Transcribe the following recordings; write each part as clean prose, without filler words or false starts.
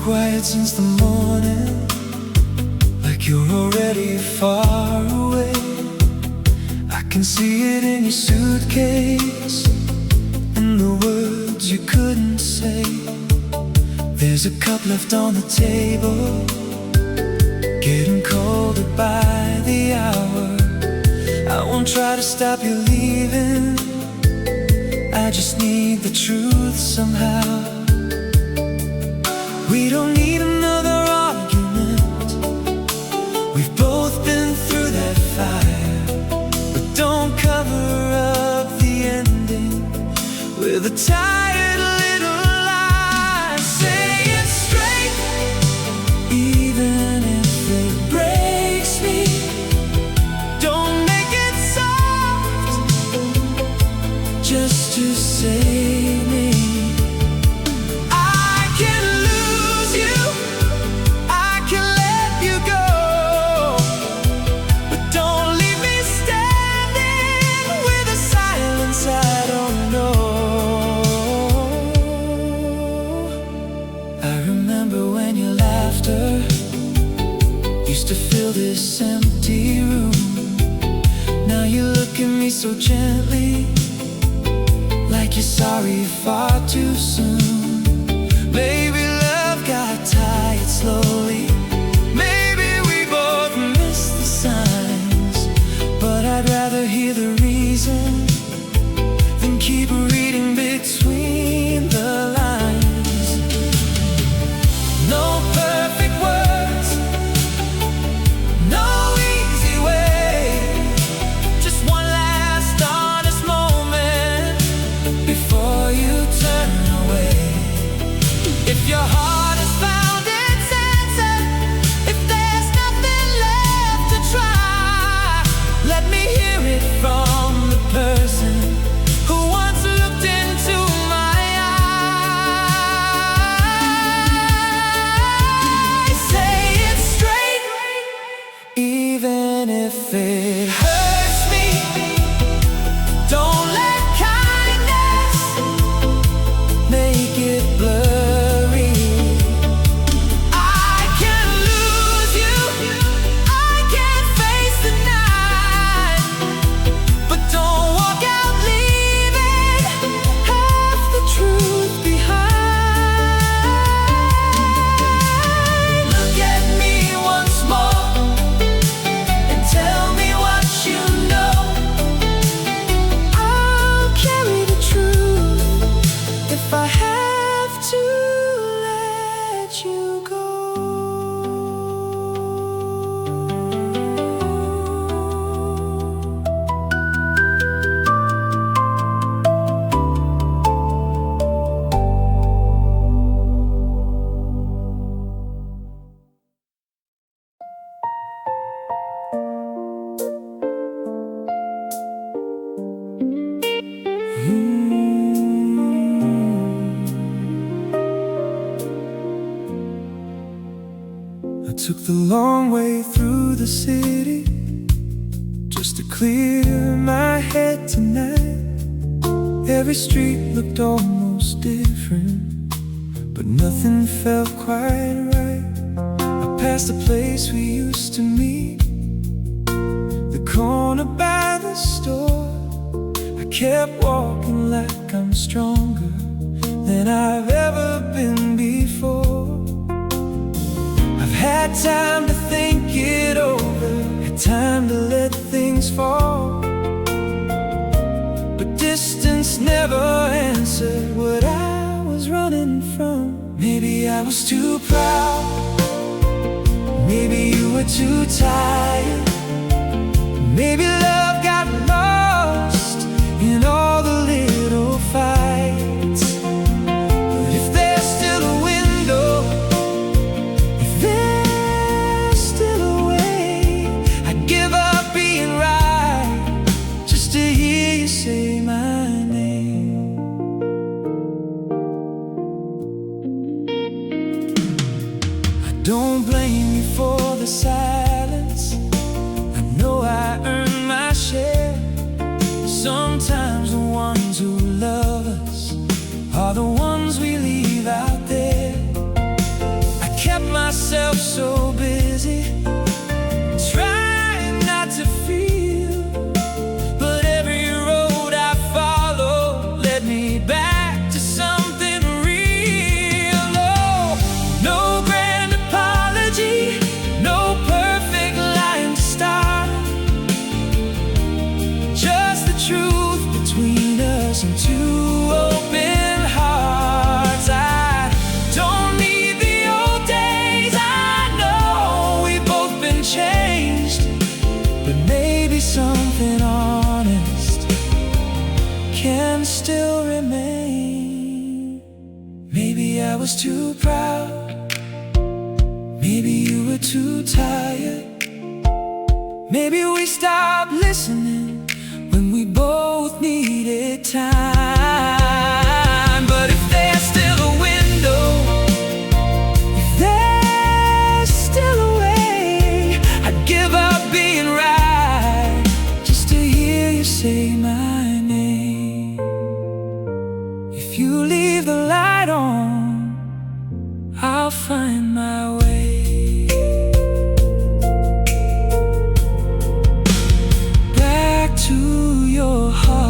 Quiet since the morning, like you're already far away. I can see it in your suitcase, in the words you couldn't say. There's a cup left on the table, getting colder by the hour. I won't try to stop you leaving, I just need the truth somehow. We don't need another argument, we've both been through that fire. But don't cover up the ending with a tired little lie. Say it straight, even if it breaks me. Don't make it soft, just to save me. Used to fill this empty room. Now you look at me so gently, like you're sorry far too soon. Maybe love got tired slowly, maybe we both missed the signs. But I'd rather hear the reason than keep reading between the lines. No perfect words, no easy way, just one last honest moment before you turn away. If your heart has found its answer, if there's nothing left to try, let me hear it from the person who once looked into my eyes. Say it straight, even if it hurts me. Don't let kindness make it blurry. I can't lose you, I can't face the night. But don't walk out leaving half the truth behind. Look at me once more and tell me what you know. I'll carry the truth if I have to let you go. I took the long way through the city just to clear my head tonight. Every street looked almost different, but nothing felt quite right. I passed the place we used to meet, the corner by the store. I kept walking like I'm stronger than I've ever been before. I've had time to think it over, had time to let things fall. But distance never answered what I was running from. Maybe I was too proud, maybe you were too tired. Maybe love got lost in all the little fights. But if there's still a window, if there's still a way, I'd give up being right just to hear you say my name. Don't blame me for the silence. I know I earned my share. Sometimes the ones who love us are the ones we leave out there. I kept myself so busy trying not to feel, but every road I followed led me back to something real. Oh, no grand apology, no perfect line to start, just the truth between us and two open hearts. I don't need the old days, I know we've both been changed, but maybe something honest can still remain. Maybe I was too proud, maybe you were too tired, maybe we stopped listening when we both needed time. But if there's still a window, if there's still a way, I'd give up being right just to hear you say my name. If you leave the light on, I'll find my way back to your heart.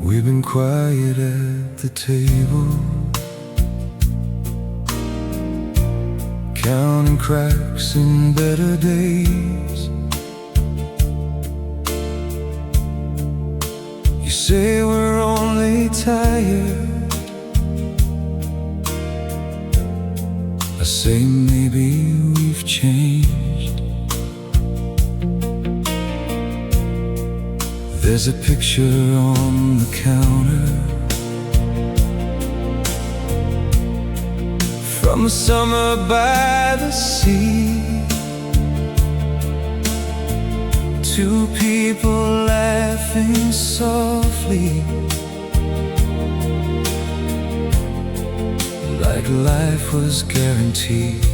We've been quiet at the table, counting cracks in better days. You say we're only tired, I say maybe we've changed. There's a picture on the counter from a summer by the sea. Two people laughing softly, like life was guaranteed.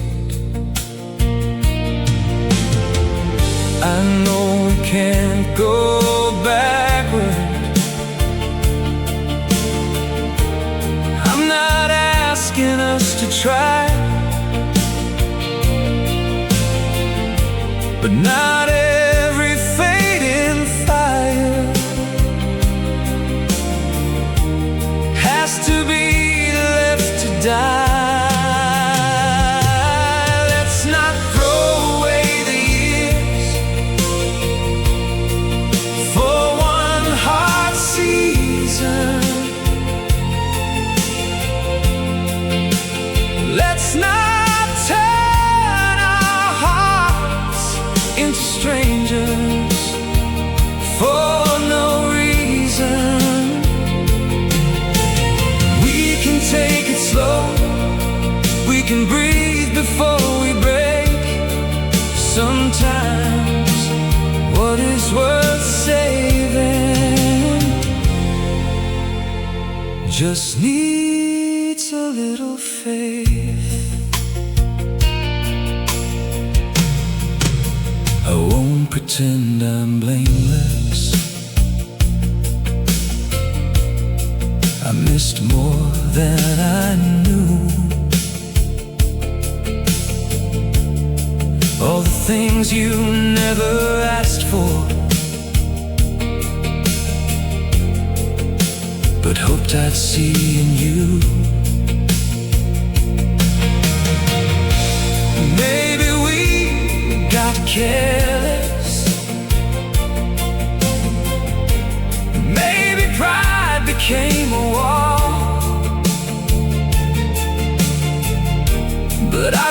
I know we can't go backward. I'm not asking us to try, but not every fading fire has to be left to die. Let's not throw away the years for one hard season. Let's not turn our hearts into strangers for no reason. We can take it slow, we can breathe before we break. Sometimes what is worth saving just needs a little faith. I won't pretend I'm blameless. I missed more than I knew. All the things you never asked for, but hoped I'd see in you. Maybe we got careless. Maybe pride became a wall, but I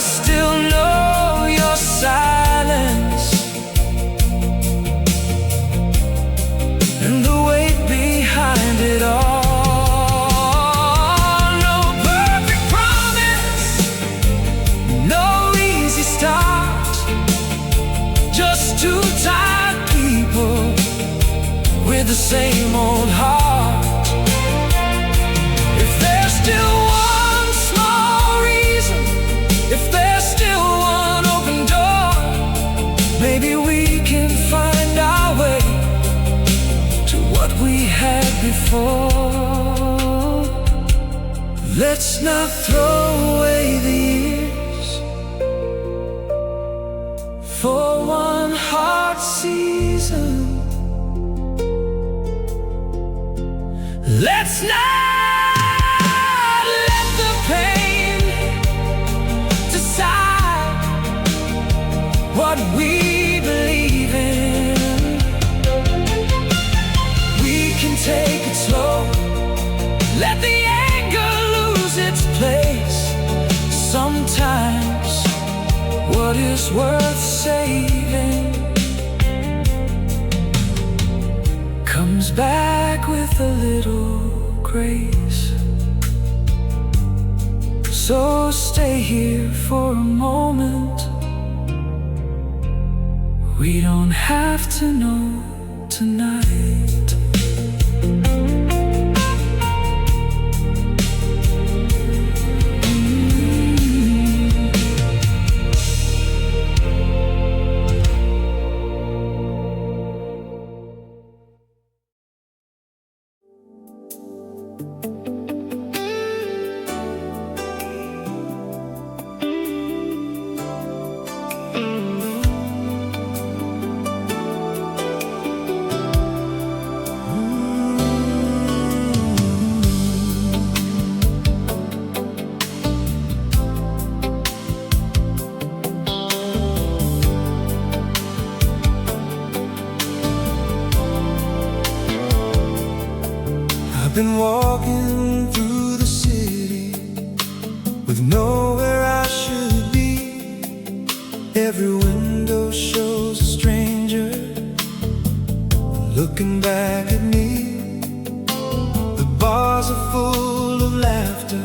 the same old heart. If there's still one small reason, if there's still one open door, maybe we can find our way to what we had before. Let's not throw away the years for one hard season. Let's not let the pain decide what we believe in. We can take it slow, let the anger lose its place. Sometimes what is worth saving comes back with a little grace. So stay here for a moment. We don't have to know tonight. I've been walking through the city with nowhere I should be. Every window shows a stranger looking back at me. The bars are full of laughter,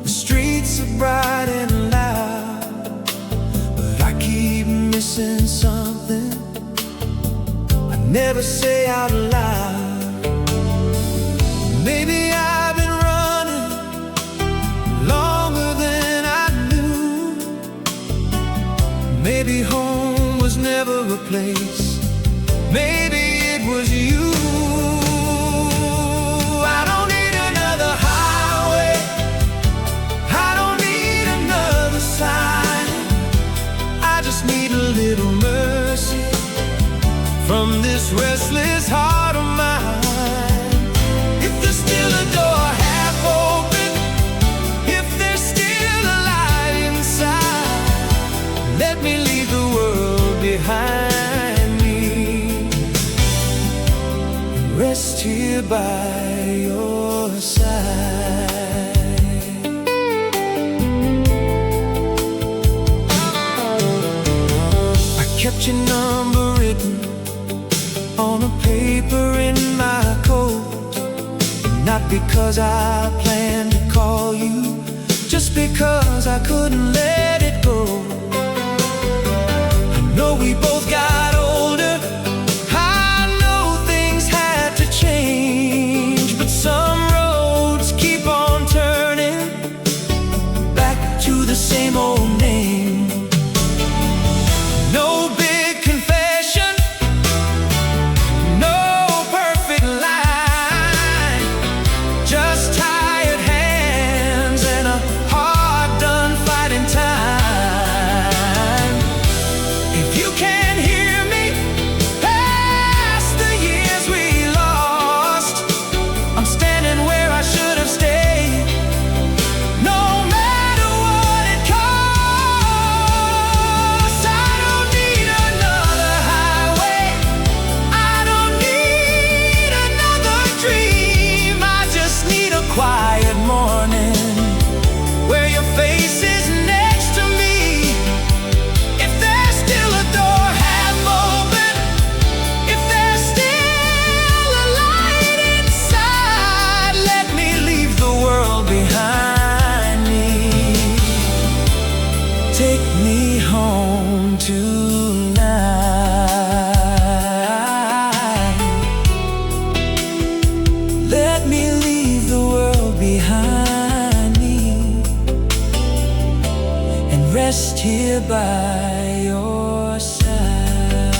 the streets are bright and loud, but I keep missing something I never say out loud. Maybe I've been running longer than I knew. Maybe home was never a place. Maybe it was you. I don't need another highway, I don't need another sign. I just need a little mercy from this restless heart of mine. Behind me, rest here by your side. I kept your number written on a paper in my coat, not because I planned to call you, just because I couldn't let it go. No, we both got older, I know things had to change, but some roads keep on turning back to the same old name. No big confession, no perfect line, just tired hands and a heart done fighting time. rest here by your side.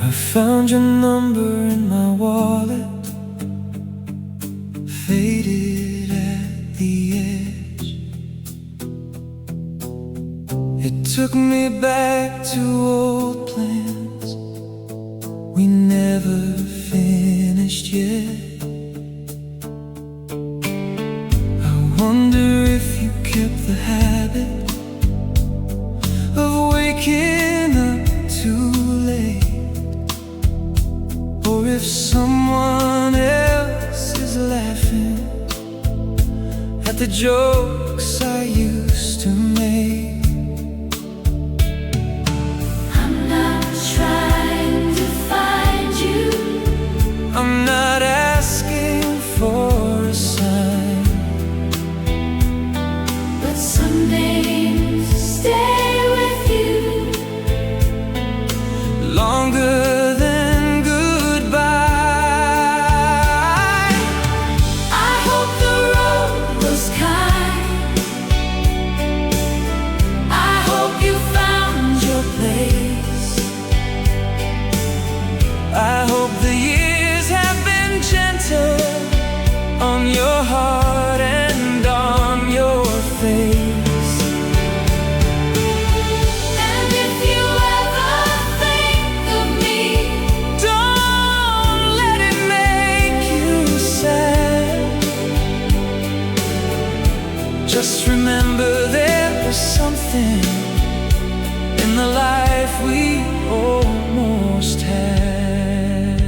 I found your number in my wallet, faded at the edge. It took me back to old plans we never finished yet. I wonder if you kept the habit of waking up too late, or if someone else is laughing at the jokes I used to make. I'm not trying to find you, I'm not asking for a sign, but some names stay with you longer than goodbye. I hope the road was kind, I hope you found your place, I hope the years have been gentle on your heart and on your face. and if you ever think of me, Don't let it make you sad. Just remember there was something in the life we almost had.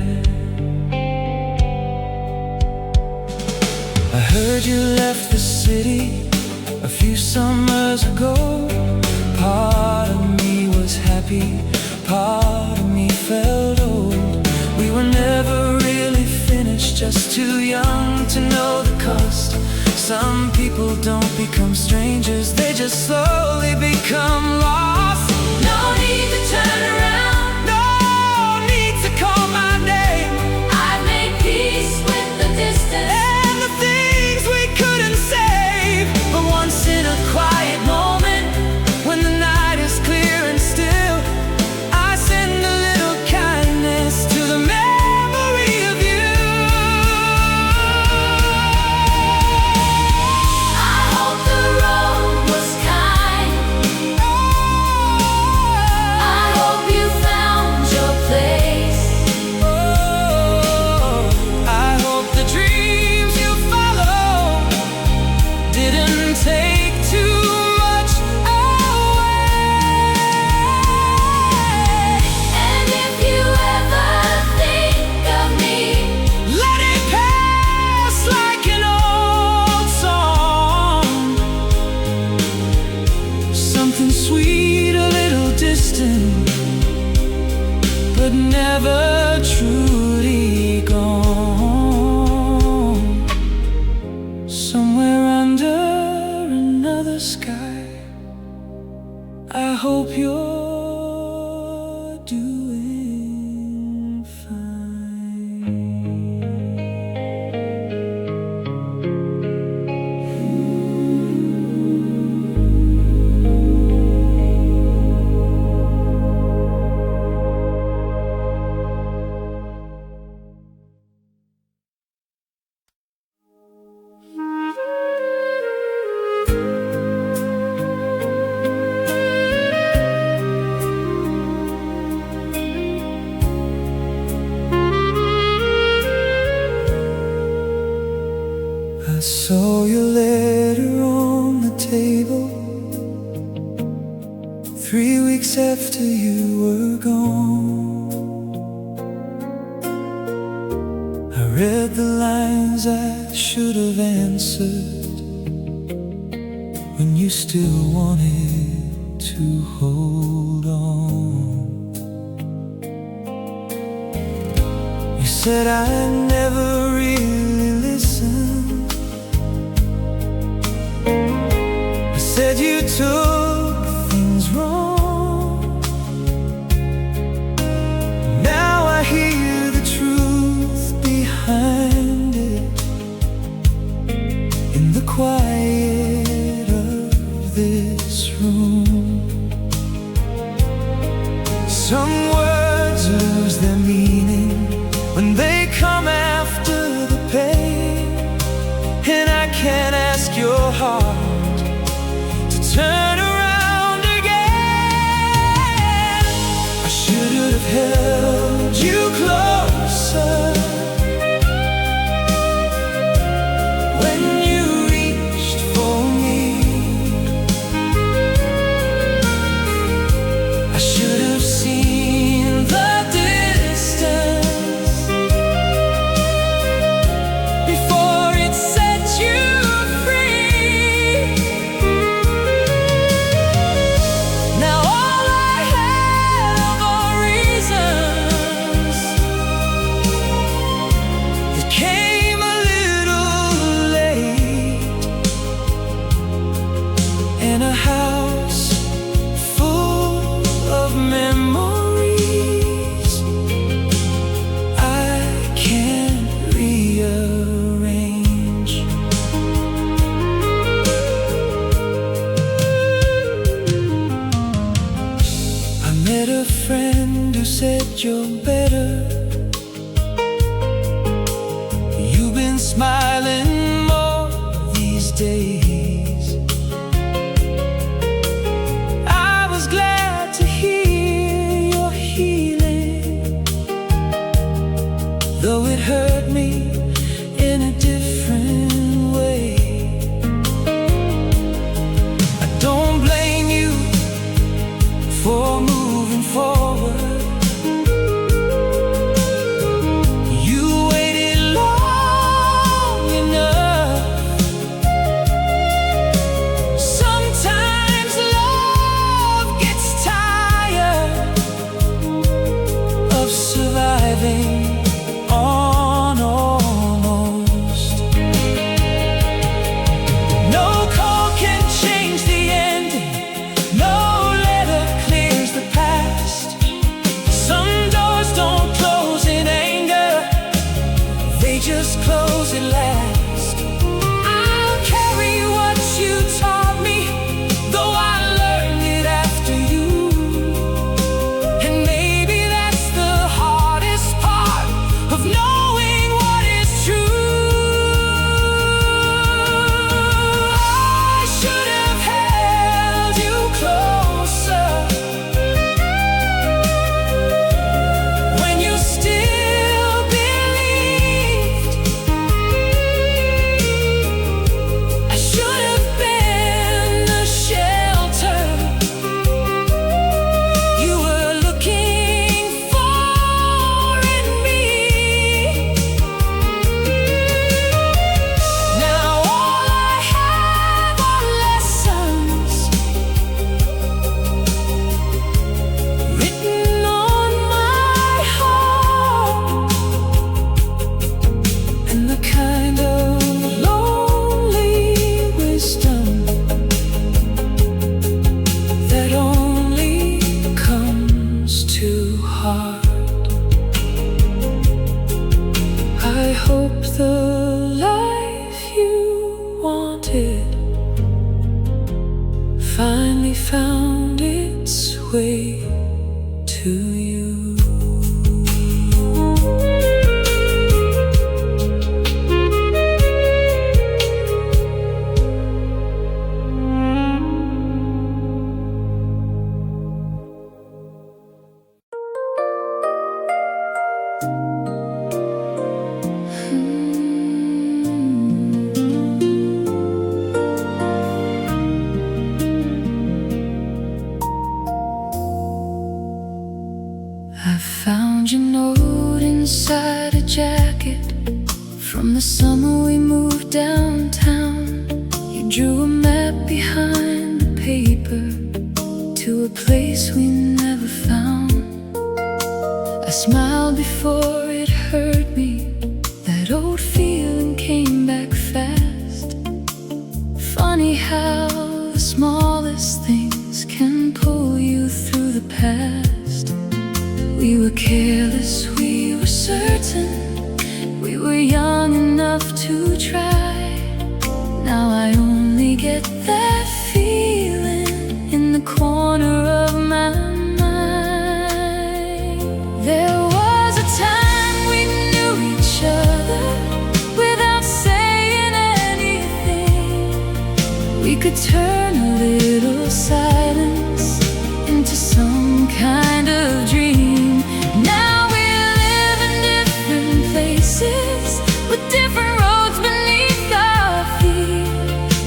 I heard you left the city a few summers ago. Part of me was happy, part of me felt old. We were never really finished, just too young to know the cost. Some people don't become strangers, they just slowly become lost. no need to turn around. No need to call my name, I made peace with the distance, and the things we couldn't save. But once in a quiet moment, when the night is clear and still, I send a little kindness to the memory of you. I hope the road was kind, I hope you found your place, Oh, I hope the dreams you follow didn't take too much away. and if you ever think of me, Let it pass like an old song, something sweet, a little distant, but never truly gone. Somewhere under another sky, I hope you're doing fine. saw your letter on the table 3 weeks after you were gone. I read the lines I should have answered when you still wanted to hold on. You said I never really listened. I said you took things wrong. Now I hear the truth behind it in the quiet of this room. Some words lose their meaning when they come after the pain, and I can't ask your heart to turn around again. I should have held you closer when you reached for me. I should have seen the distance before it set you free. Now all I have are reasons that came a little late, and a house full of memories I can't rearrange. I met a friend who said you're better. You've been smiling more these days. I was glad to hear you're healing, though it hurt me in a different way. I don't blame you for moving forward. You waited long enough. Sometimes love gets tired of surviving on almost. No call can change the ending. No letter clears the past. Some doors don't close in anger, they just close at last. I'll carry what you taught me, though I learned it after you. And maybe that's the hardest part, Found your note inside a jacket from the summer we moved downtown. You drew a map behind the paper to a place we never found. I smiled before it hurt me. That old feeling came back fast. Funny how the smallest things can pull you through the past. We were careless, we were certain, we were young enough to try. Now I only get that feeling in the corner of my mind. There was a time we knew each other without saying anything. We could turn a little silence into some kind of dream. Now we live in different places with different roads beneath our feet,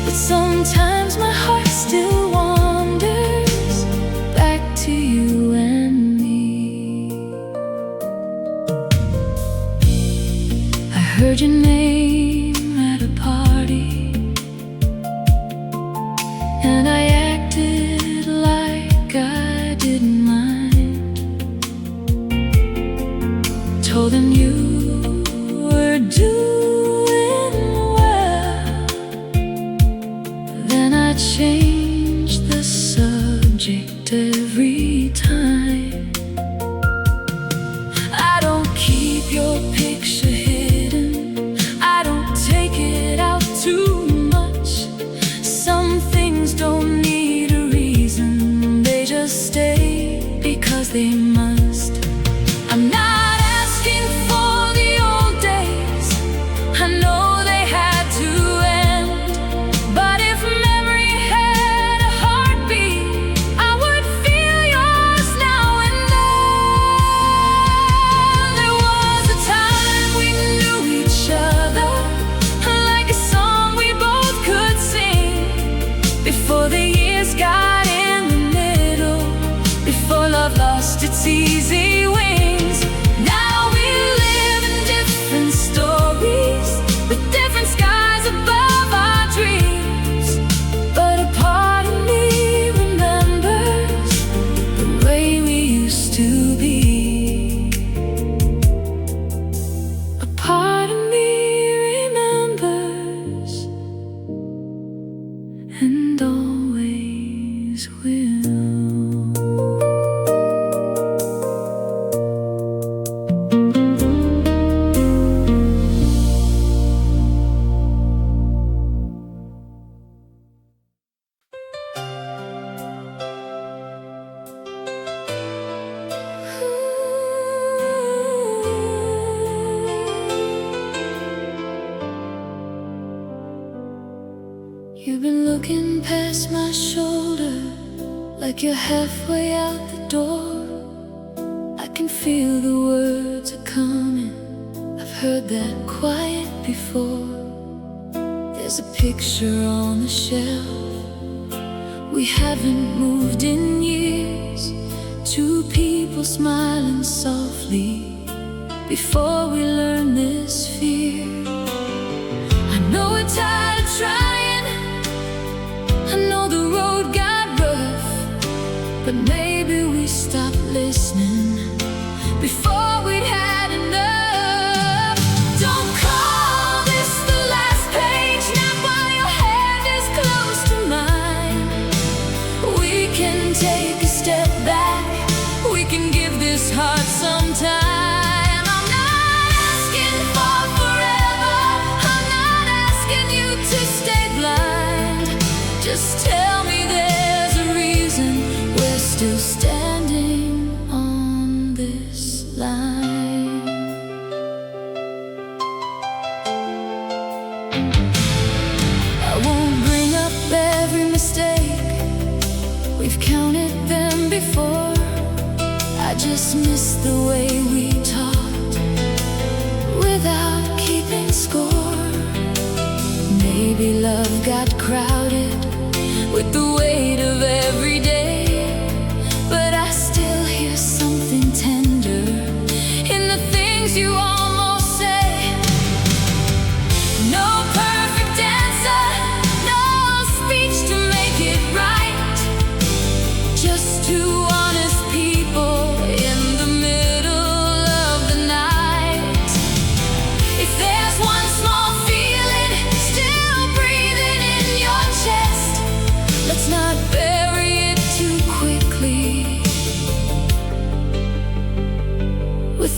but sometimes my heart still wanders back to you and me. I heard your name at a party, and I acted like I didn't mind. Told him you were doing well. Then I changed the subject every time. I don't keep your picture hidden, I don't take it out too much. Some things don't need a reason, they just stay because they must. I'm not asking for the old days, I know they had to end. But if memory had a heartbeat, I would feel yours now and then. There was a time we knew each other like a song we both could sing. Before the years got in the middle, before love lost its easy wings. Now we live in different stories with different skies above our dreams. But a part of me remembers the way we used to be. A part of me remembers and always will. You've been looking past my shoulder like you're halfway out the door. I can feel the words are coming, I've heard that quiet before. There's a picture on the shelf, we haven't moved in years. Two people smiling softly before we learn this fear. I know we're tired of trying, I know the road got rough, but maybe we stopped listening before we'd had enough. Don't call this the last page, not while your hand is close to mine. We can take a step back, we can give this heart some time. I'm not asking for forever, I'm not asking you to stay blind. Just tell me there's a reason we're still standing on this line. I won't bring up every mistake, we've counted them before. I just miss the way we talked without keeping score. Maybe love got crowded with the weight of every day, but I still hear something tender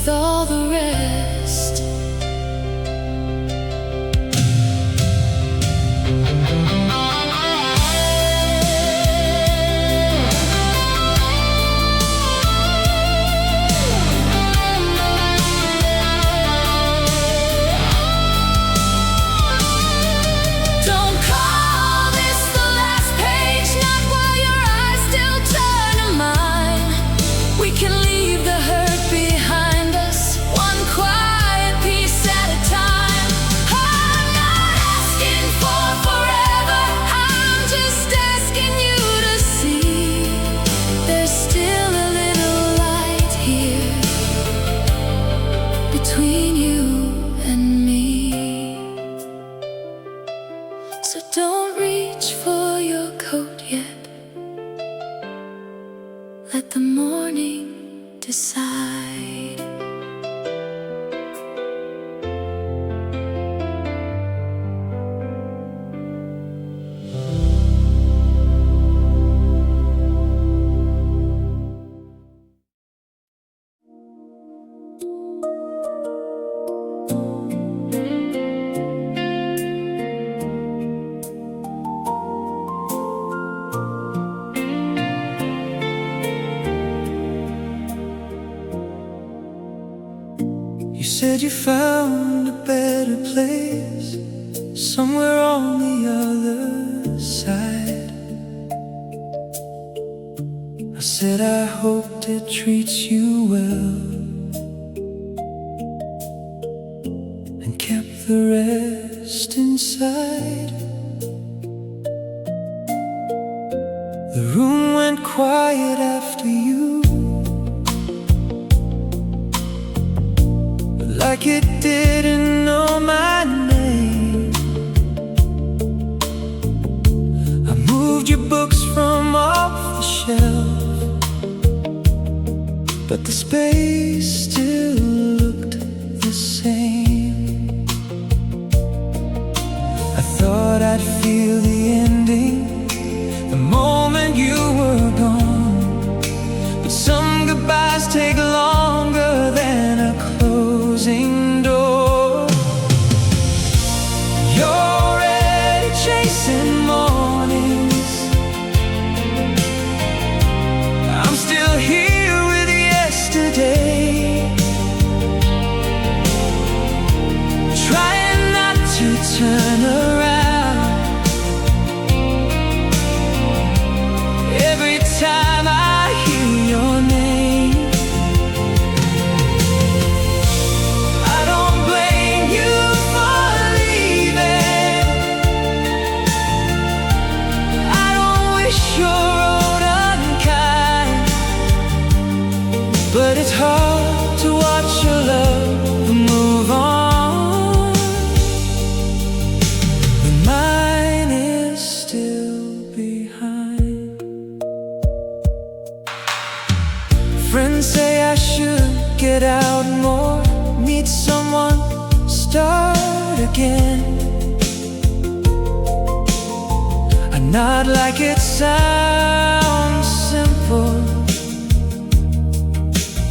with all the rest. Between you and me. So don't reach for your coat yet. Let the morning decide. You said you found a better place somewhere on the other side. I said I hoped it treats you well, and kept the rest inside. The room went quiet after you, like it didn't know my name. I moved your books from off the shelf, but the space still looked the same. I thought I'd feel the ending the moment you were gone, but some goodbyes take longer than a closing door. You're already chasing mornings. I'm still here with yesterday, trying not to turn around. Every time I hear your name, I don't blame you for leaving. I don't wish you're old unkind, but it's hard to watch your love move on when mine is still behind. Friends say I should get out more, meet someone, start again. I nod like it sounds simple,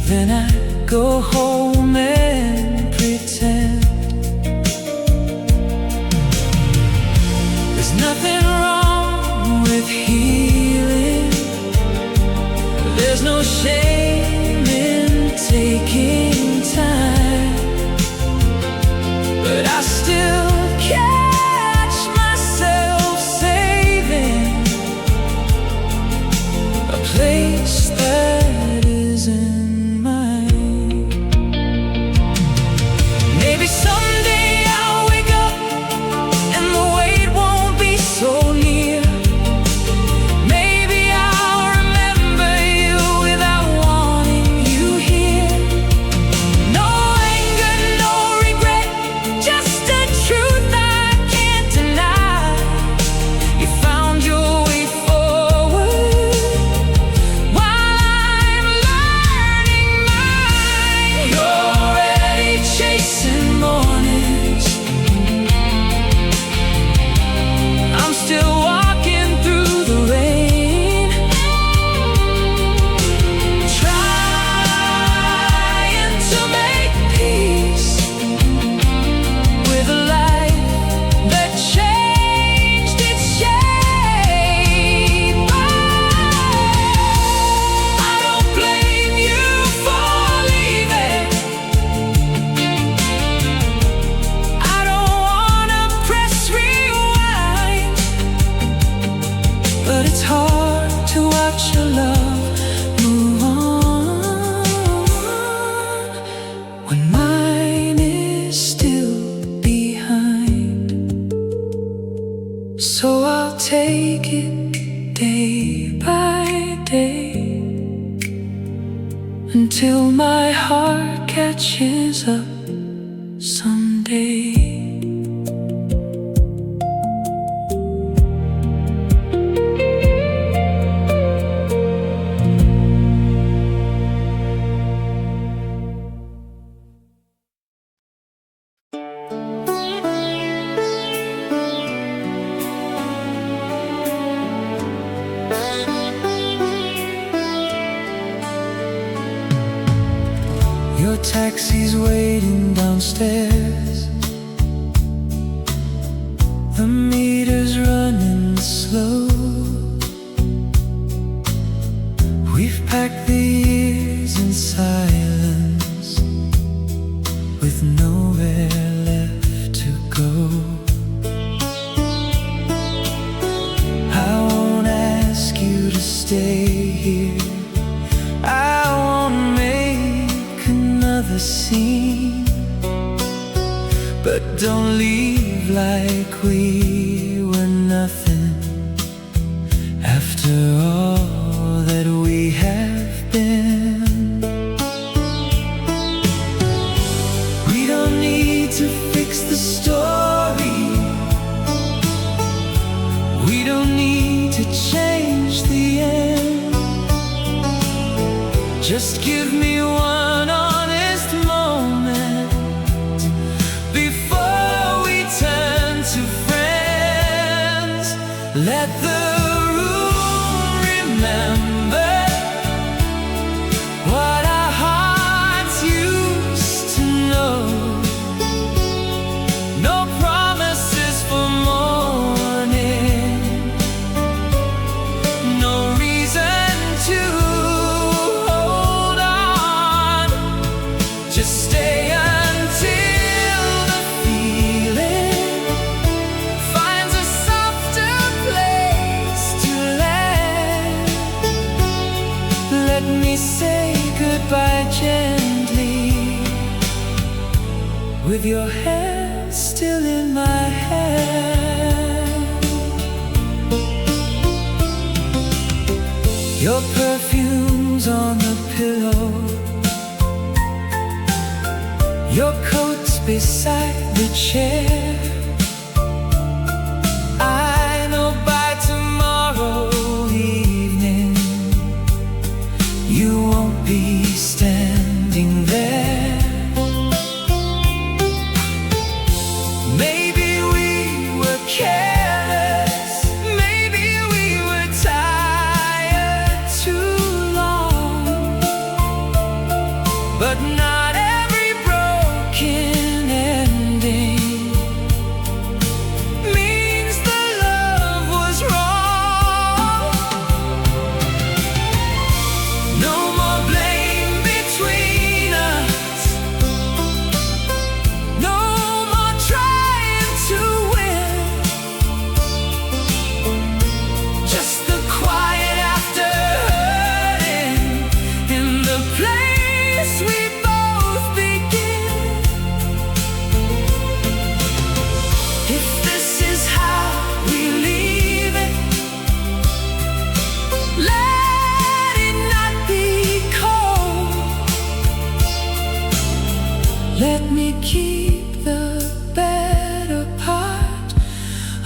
then I go home and pretend. There's nothing wrong with healing, there's no shame in taking time, but I still catch myself saving a place that isn't mine. when mine is still behind. So I'll take it day by day until my heart catches up someday. Your taxi's waiting downstairs. The meter's running slow. We've packed the years in silence, with nowhere left to go. I won't ask you to stay here. I won't make another scene, but don't leave like we were nothing after all that we have been. We don't need to fix the story. We don't need to change the end. Just give me one honest moment before we turn to friends. Let the room remember what our hearts used to know. No promises for morning, no reason to hold on. Just stay until the feeling finds a softer place to land. Let me say goodbye gently, with your hand still in my hand. Your perfume's on the pillow, your coat's beside the chair. I know by tomorrow evening you won't be standing there. Maybe we were careless, maybe we were tired too long, but not every broken ending means the love was wrong. No more blame between us, no more trying to win. Just the quiet after hurting in the place we both begin. If this is how we leave it, let it not be cold. Let me keep the better part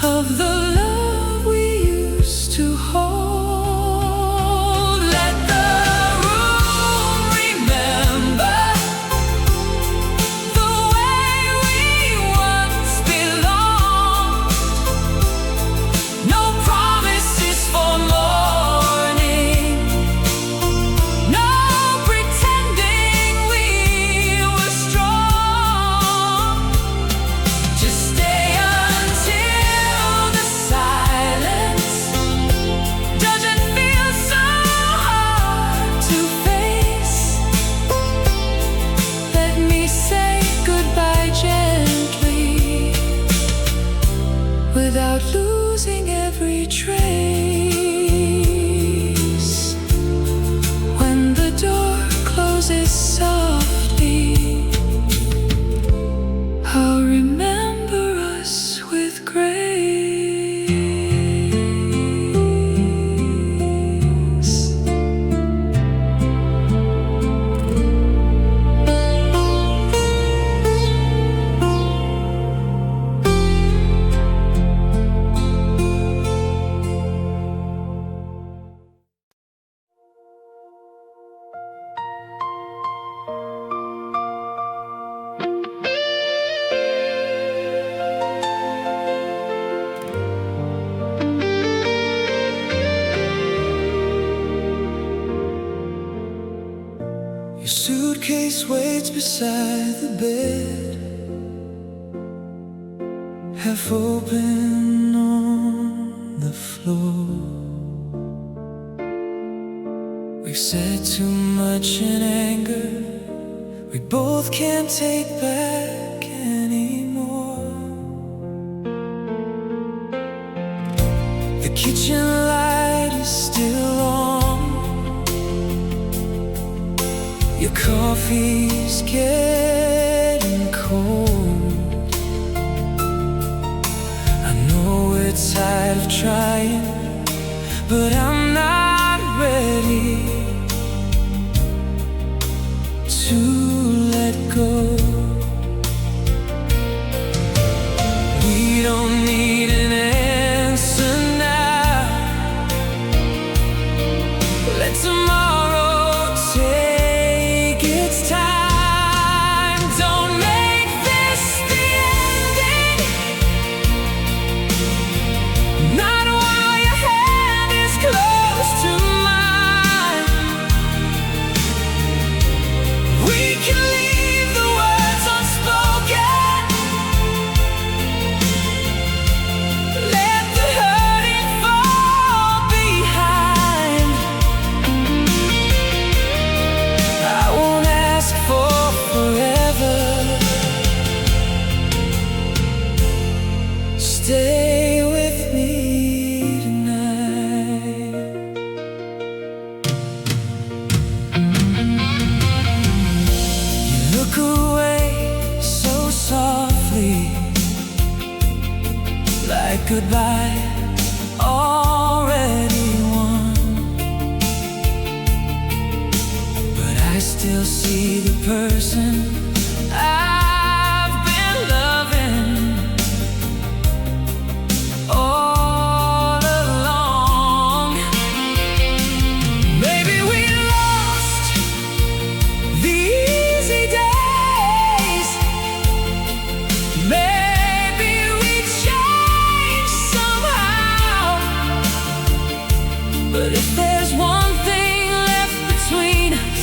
of the love we used to hold. Let the room remember the way we once belonged. No promises for morning, no pretending we were strong. Just stay until the silence doesn't feel so hard to face. Let me say goodbye gently, without losing every trace. When the door closes softly, beside the bed, half open on the floor. We've said too much in anger, we both can't take back anymore. The kitchen light is still on, your coffee's getting cold. I know we're tired of trying, but I'm not ready to let go. We don't need an answer now. Let tomorrow take its time. Don't make this the ending, not while your hand is close to mine. We can leave the words unspoken, let the hurting fall behind. I won't ask for forever, stay with me tonight. You look away so softly, like goodbye already won. But I still see the person I've been loving all along. Maybe we lost the easy days, maybe we changed somehow. But if there's one thing left between us,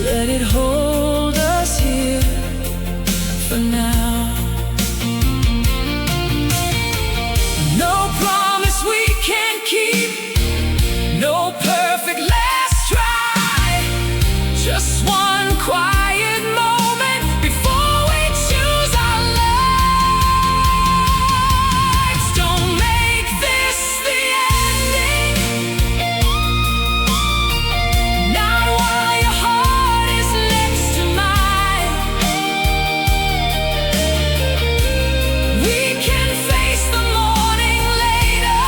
let it hold us here for now. No promise we can't keep, no perfect last try, just one quiet moment before we choose our lives. Don't make this the ending, not while your heart is next to mine. We can face the morning later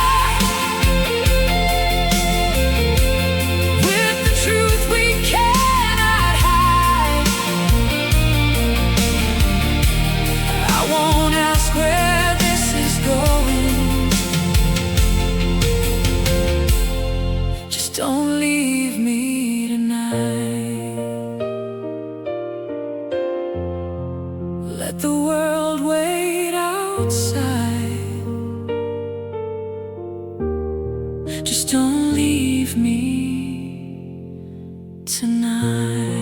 with the truth we cannot hide. I won't ask where this is going, just don't leave me tonight. Let the world wait outside, just don't leave me tonight.